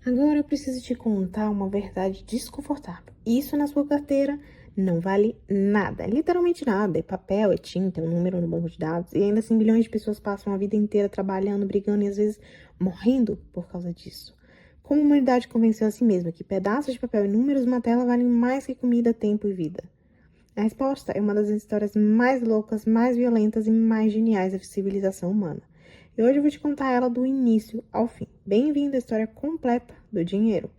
Agora eu preciso te contar uma verdade desconfortável. Isso na sua carteira não vale nada, literalmente nada. É papel, é tinta, é um número no banco de dados. E ainda assim, milhões de pessoas passam a vida inteira trabalhando, brigando e às vezes morrendo por causa disso. Como a humanidade convenceu a si mesma que pedaços de papel e números numa tela valem mais que comida, tempo e vida? A resposta é uma das histórias mais loucas, mais violentas e mais geniais da civilização humana. E hoje eu vou te contar ela do início ao fim. Bem-vindo à história completa do dinheiro.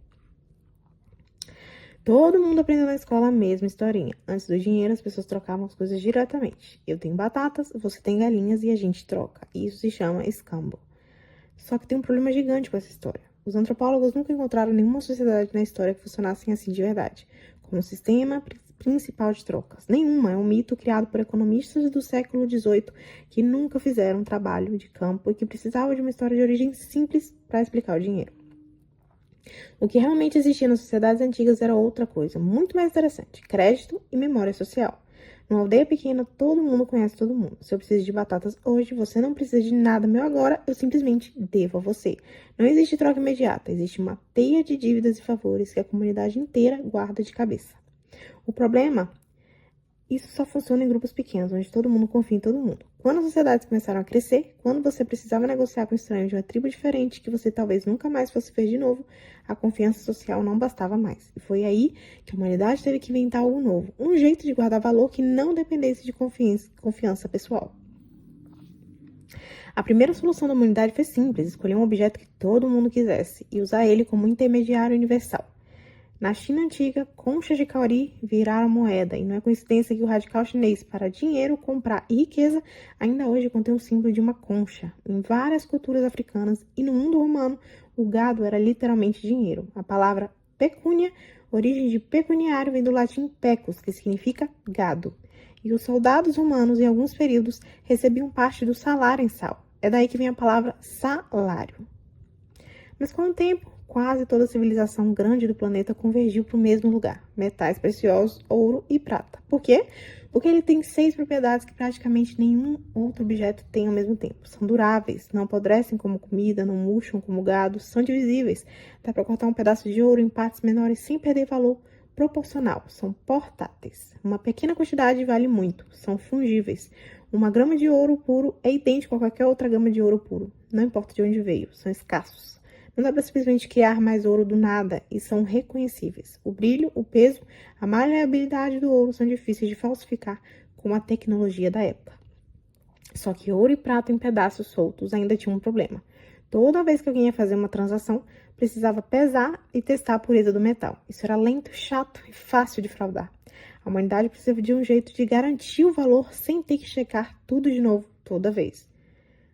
Todo mundo aprendeu na escola a mesma historinha. Antes do dinheiro, as pessoas trocavam as coisas diretamente. Eu tenho batatas, você tem galinhas e a gente troca. Isso se chama escambo. Só que tem um problema gigante com essa história. Os antropólogos nunca encontraram nenhuma sociedade na história que funcionasse assim de verdade, como um sistema principal de trocas. Nenhuma, é um mito criado por economistas do século XVIII que nunca fizeram um trabalho de campo e que precisavam de uma história de origem simples para explicar o dinheiro. O que realmente existia nas sociedades antigas era outra coisa, muito mais interessante: crédito e memória social. Numa aldeia pequena, todo mundo conhece todo mundo. Se eu preciso de batatas hoje, você não precisa de nada meu agora, eu simplesmente devo a você. Não existe troca imediata, existe uma teia de dívidas e favores que a comunidade inteira guarda de cabeça. O problema, isso só funciona em grupos pequenos, onde todo mundo confia em todo mundo. Quando as sociedades começaram a crescer, quando você precisava negociar com estranhos de uma tribo diferente que você talvez nunca mais fosse ver de novo, a confiança social não bastava mais. E foi aí que a humanidade teve que inventar algo novo, um jeito de guardar valor que não dependesse de confiança pessoal. A primeira solução da humanidade foi simples: escolher um objeto que todo mundo quisesse e usar ele como intermediário universal. Na China antiga, conchas de cauri viraram moeda, e não é coincidência que o radical chinês, para dinheiro, comprar e riqueza, ainda hoje contém o símbolo de uma concha. Em várias culturas africanas e no mundo romano, o gado era literalmente dinheiro. A palavra pecúnia, origem de pecuniário, vem do latim pecus, que significa gado. E os soldados romanos, em alguns períodos, recebiam parte do salário em sal. É daí que vem a palavra salário. Mas com o tempo, quase toda a civilização grande do planeta convergiu para o mesmo lugar: metais preciosos, ouro e prata. Por quê? Porque ele tem 6 propriedades que praticamente nenhum outro objeto tem ao mesmo tempo. São duráveis, não apodrecem como comida, não murcham como gado, são divisíveis. Dá para cortar um pedaço de ouro em partes menores sem perder valor proporcional. São portáteis. Uma pequena quantidade vale muito. São fungíveis. Uma grama de ouro puro é idêntico a qualquer outra grama de ouro puro. Não importa de onde veio, são escassos. Não dá para simplesmente criar mais ouro do nada e são reconhecíveis. O brilho, o peso, a maleabilidade do ouro são difíceis de falsificar com a tecnologia da época. Só que ouro e prata em pedaços soltos ainda tinham um problema. Toda vez que alguém ia fazer uma transação, precisava pesar e testar a pureza do metal. Isso era lento, chato e fácil de fraudar. A humanidade precisava de um jeito de garantir o valor sem ter que checar tudo de novo toda vez.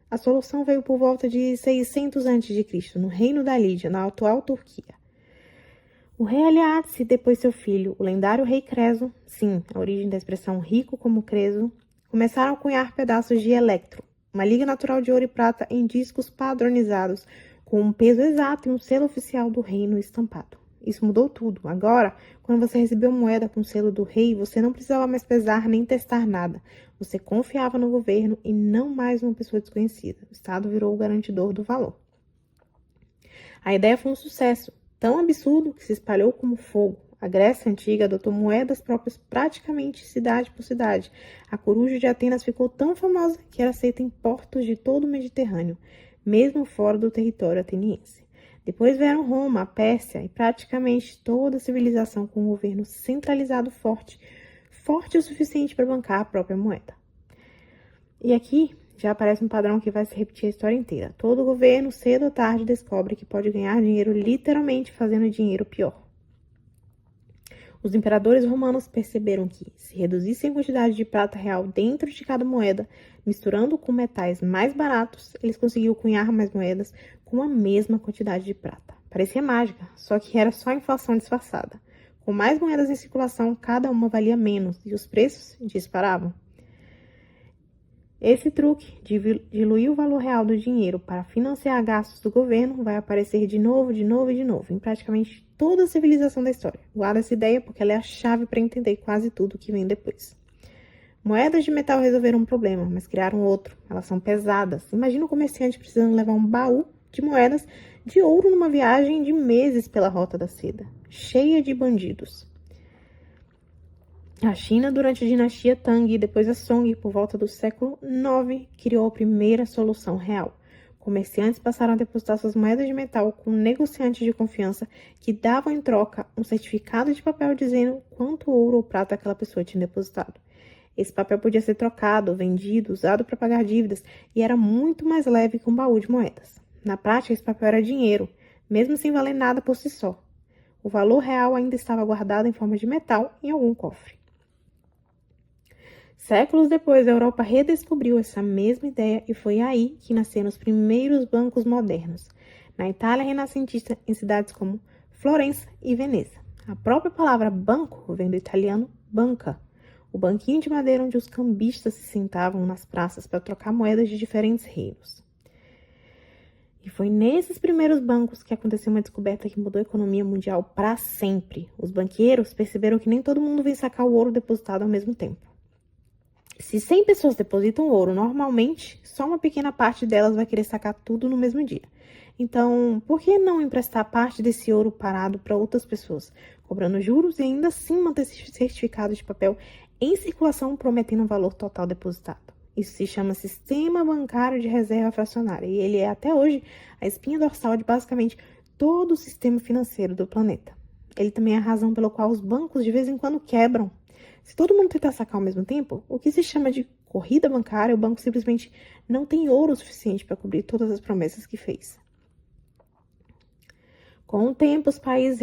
A solução veio por volta de 600 a.C., no reino da Lídia, na atual Turquia. O rei Aliates e depois seu filho, o lendário rei Creso, sim, a origem da expressão rico como Creso, começaram a cunhar pedaços de electro, uma liga natural de ouro e prata em discos padronizados, com um peso exato e um selo oficial do reino estampado. Isso mudou tudo. Agora, quando você recebeu moeda com o selo do rei, você não precisava mais pesar nem testar nada. Você confiava no governo e não mais uma pessoa desconhecida. O Estado virou o garantidor do valor. A ideia foi um sucesso, tão absurdo que se espalhou como fogo. A Grécia Antiga adotou moedas próprias praticamente cidade por cidade. A coruja de Atenas ficou tão famosa que era aceita em portos de todo o Mediterrâneo, mesmo fora do território ateniense. Depois vieram Roma, a Pérsia e praticamente toda a civilização com um governo centralizado forte, forte o suficiente para bancar a própria moeda. E aqui já aparece um padrão que vai se repetir a história inteira. Todo governo, cedo ou tarde, descobre que pode ganhar dinheiro literalmente fazendo dinheiro pior. Os imperadores romanos perceberam que, se reduzissem a quantidade de prata real dentro de cada moeda, misturando com metais mais baratos, eles conseguiam cunhar mais moedas com a mesma quantidade de prata. Parecia mágica, só que era só inflação disfarçada. Com mais moedas em circulação, cada uma valia menos e os preços disparavam. Esse truque de diluir o valor real do dinheiro para financiar gastos do governo vai aparecer de novo em praticamente toda a civilização da história. Guarda essa ideia porque ela é a chave para entender quase tudo que vem depois. Moedas de metal resolveram um problema, mas criaram outro. Elas são pesadas. Imagina um comerciante precisando levar um baú de moedas de ouro numa viagem de meses pela Rota da Seda, cheia de bandidos. A China, durante a dinastia Tang e depois a Song, por volta do século IX, criou a primeira solução real. Comerciantes passaram a depositar suas moedas de metal com negociantes de confiança que davam em troca um certificado de papel dizendo quanto ouro ou prata aquela pessoa tinha depositado. Esse papel podia ser trocado, vendido, usado para pagar dívidas e era muito mais leve que um baú de moedas. Na prática, esse papel era dinheiro, mesmo sem valer nada por si só. O valor real ainda estava guardado em forma de metal em algum cofre. Séculos depois, a Europa redescobriu essa mesma ideia e foi aí que nasceram os primeiros bancos modernos, na Itália renascentista, em cidades como Florença e Veneza. A própria palavra banco vem do italiano banca, o banquinho de madeira onde os cambistas se sentavam nas praças para trocar moedas de diferentes reinos. E foi nesses primeiros bancos que aconteceu uma descoberta que mudou a economia mundial para sempre. Os banqueiros perceberam que nem todo mundo vem sacar o ouro depositado ao mesmo tempo. Se 100 pessoas depositam ouro normalmente, só uma pequena parte delas vai querer sacar tudo no mesmo dia. Então, por que não emprestar parte desse ouro parado para outras pessoas, cobrando juros e ainda assim manter esse certificado de papel em circulação prometendo um valor total depositado? Isso se chama Sistema Bancário de Reserva Fracionária e ele é até hoje a espinha dorsal de basicamente todo o sistema financeiro do planeta. Ele também é a razão pela qual os bancos de vez em quando quebram. Se todo mundo tentar sacar ao mesmo tempo, o que se chama de corrida bancária, o banco simplesmente não tem ouro suficiente para cobrir todas as promessas que fez. Com o tempo, os países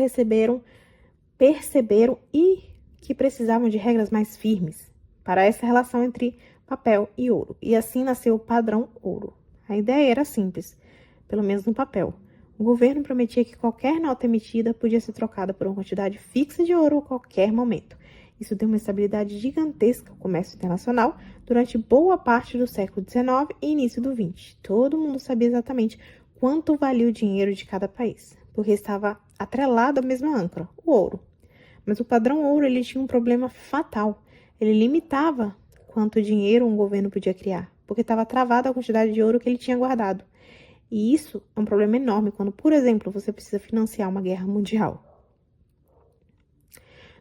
perceberam e que precisavam de regras mais firmes para essa relação entre papel e ouro. E assim nasceu o padrão ouro. A ideia era simples, pelo menos no papel. O governo prometia que qualquer nota emitida podia ser trocada por uma quantidade fixa de ouro a qualquer momento. Isso deu uma estabilidade gigantesca ao comércio internacional durante boa parte do século XIX e início do XX. Todo mundo sabia exatamente quanto valia o dinheiro de cada país, porque estava atrelado à mesma âncora, o ouro. Mas o padrão ouro ele tinha um problema fatal. Ele limitava quanto dinheiro um governo podia criar, porque estava travada a quantidade de ouro que ele tinha guardado. E isso é um problema enorme quando, por exemplo, você precisa financiar uma guerra mundial.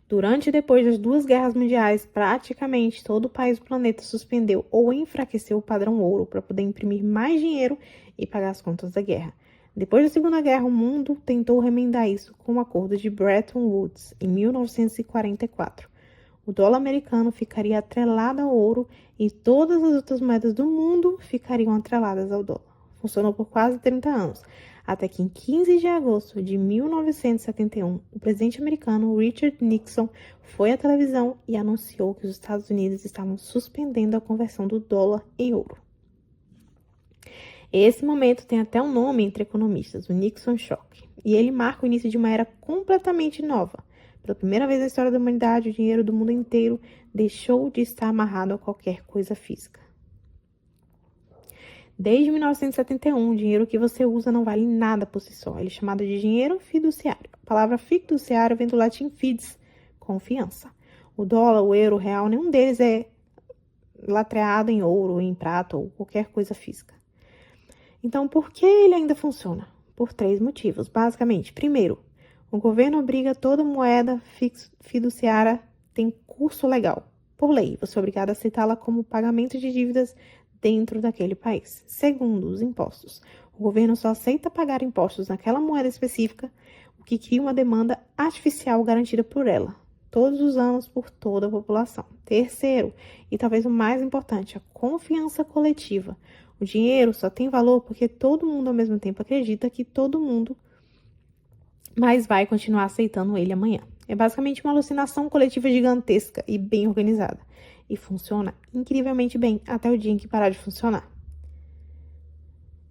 Durante e depois das duas guerras mundiais, praticamente todo o país do planeta suspendeu ou enfraqueceu o padrão ouro para poder imprimir mais dinheiro e pagar as contas da guerra. Depois da Segunda Guerra, o mundo tentou remendar isso com o acordo de Bretton Woods, em 1944. O dólar americano ficaria atrelado ao ouro e todas as outras moedas do mundo ficariam atreladas ao dólar. Funcionou por quase 30 anos, até que em 15 de agosto de 1971, o presidente americano Richard Nixon foi à televisão e anunciou que os Estados Unidos estavam suspendendo a conversão do dólar em ouro. Esse momento tem até um nome entre economistas, o Nixon Shock, e ele marca o início de uma era completamente nova. Pela primeira vez na história da humanidade, o dinheiro do mundo inteiro deixou de estar amarrado a qualquer coisa física. Desde 1971, o dinheiro que você usa não vale nada por si só. Ele é chamado de dinheiro fiduciário. A palavra fiduciário vem do latim fides, confiança. O dólar, o euro, o real, nenhum deles é lastreado em ouro, em prata ou qualquer coisa física. Então, por que ele ainda funciona? Por 3 motivos, basicamente. Primeiro, o governo obriga toda moeda fiduciária tem curso legal. Por lei, você é obrigado a aceitá-la como pagamento de dívidas dentro daquele país. Segundo, os impostos. O governo só aceita pagar impostos naquela moeda específica, o que cria uma demanda artificial garantida por ela, todos os anos por toda a população. Terceiro, e talvez o mais importante, a confiança coletiva. O dinheiro só tem valor porque todo mundo ao mesmo tempo acredita que todo mundo mas vai continuar aceitando ele amanhã. É basicamente uma alucinação coletiva gigantesca e bem organizada. E funciona incrivelmente bem até o dia em que parar de funcionar.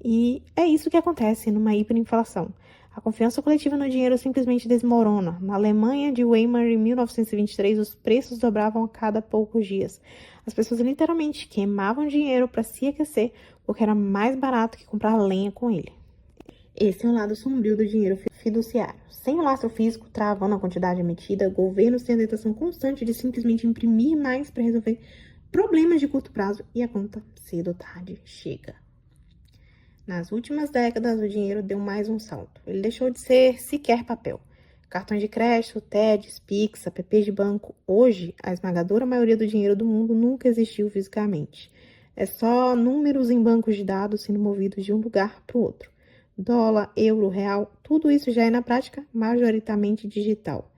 E é isso que acontece numa hiperinflação. A confiança coletiva no dinheiro simplesmente desmorona. Na Alemanha de Weimar, em 1923, os preços dobravam a cada poucos dias. As pessoas literalmente queimavam dinheiro para se aquecer, porque era mais barato que comprar lenha com ele. Esse é o lado sombrio do dinheiro fiduciário. Sem o lastro físico travando a quantidade emitida, governos têm a tentação constante de simplesmente imprimir mais para resolver problemas de curto prazo e a conta cedo ou tarde chega. Nas últimas décadas, o dinheiro deu mais um salto. Ele deixou de ser sequer papel. Cartões de crédito, TEDs, Pix, apps de banco. Hoje, a esmagadora maioria do dinheiro do mundo nunca existiu fisicamente. É só números em bancos de dados sendo movidos de um lugar para o outro. Dólar, euro, real, tudo isso já é na prática majoritariamente digital.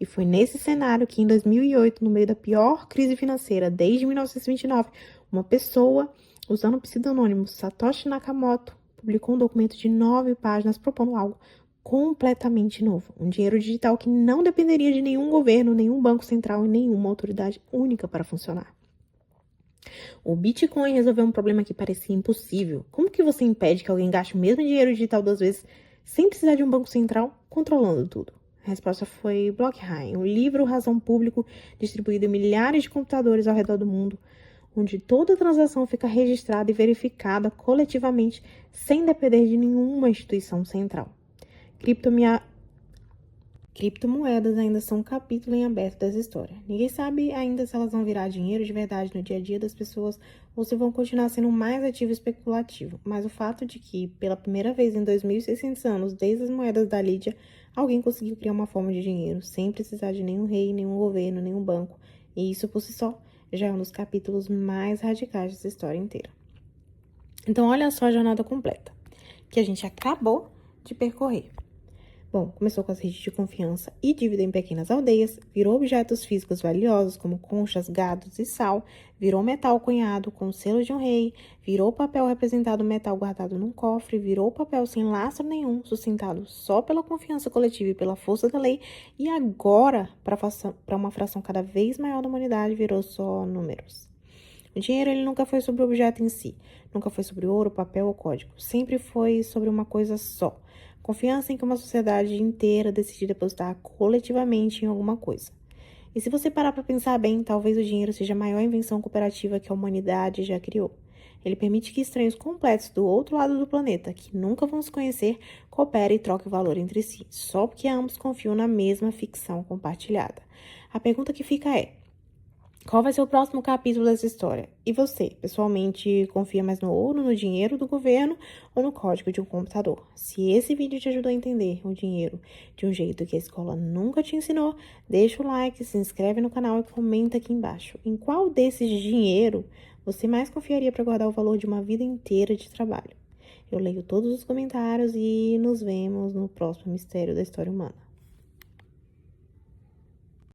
E foi nesse cenário que, em 2008, no meio da pior crise financeira desde 1929, uma pessoa, usando o pseudônimo Satoshi Nakamoto, publicou um documento de 9 páginas propondo algo completamente novo. Um dinheiro digital que não dependeria de nenhum governo, nenhum banco central e nenhuma autoridade única para funcionar. O Bitcoin resolveu um problema que parecia impossível. Como que você impede que alguém gaste o mesmo dinheiro digital 2 vezes sem precisar de um banco central controlando tudo? A resposta foi Blockchain, um livro razão público distribuído em milhares de computadores ao redor do mundo, onde toda transação fica registrada e verificada coletivamente sem depender de nenhuma instituição central. Criptomoedas ainda são um capítulo em aberto dessa história. Ninguém sabe ainda se elas vão virar dinheiro de verdade no dia a dia das pessoas ou se vão continuar sendo mais ativo e especulativo. Mas o fato de que, pela primeira vez em 2.600 anos, desde as moedas da Lídia, alguém conseguiu criar uma forma de dinheiro sem precisar de nenhum rei, nenhum governo, nenhum banco. E isso, por si só, já é um dos capítulos mais radicais dessa história inteira. Então, olha só a jornada completa que a gente acabou de percorrer. Bom, começou com as redes de confiança e dívida em pequenas aldeias, virou objetos físicos valiosos como conchas, gados e sal, virou metal cunhado com o selo de um rei, virou papel representado metal guardado num cofre, virou papel sem lastro nenhum, sustentado só pela confiança coletiva e pela força da lei, e agora, para uma fração cada vez maior da humanidade, virou só números. O dinheiro ele nunca foi sobre o objeto em si, nunca foi sobre ouro, papel ou código, sempre foi sobre uma coisa só. Confiança em que uma sociedade inteira decide depositar coletivamente em alguma coisa. E se você parar para pensar bem, talvez o dinheiro seja a maior invenção cooperativa que a humanidade já criou. Ele permite que estranhos completos do outro lado do planeta, que nunca vão se conhecer, cooperem e troquem valor entre si, só porque ambos confiam na mesma ficção compartilhada. A pergunta que fica é: qual vai ser o próximo capítulo dessa história? E você, pessoalmente, confia mais no ouro, no dinheiro do governo ou no código de um computador? Se esse vídeo te ajudou a entender o dinheiro de um jeito que a escola nunca te ensinou, deixa o like, se inscreve no canal e comenta aqui embaixo. Em qual desses dinheiro você mais confiaria para guardar o valor de uma vida inteira de trabalho? Eu leio todos os comentários e nos vemos no próximo Mistério da História Humana.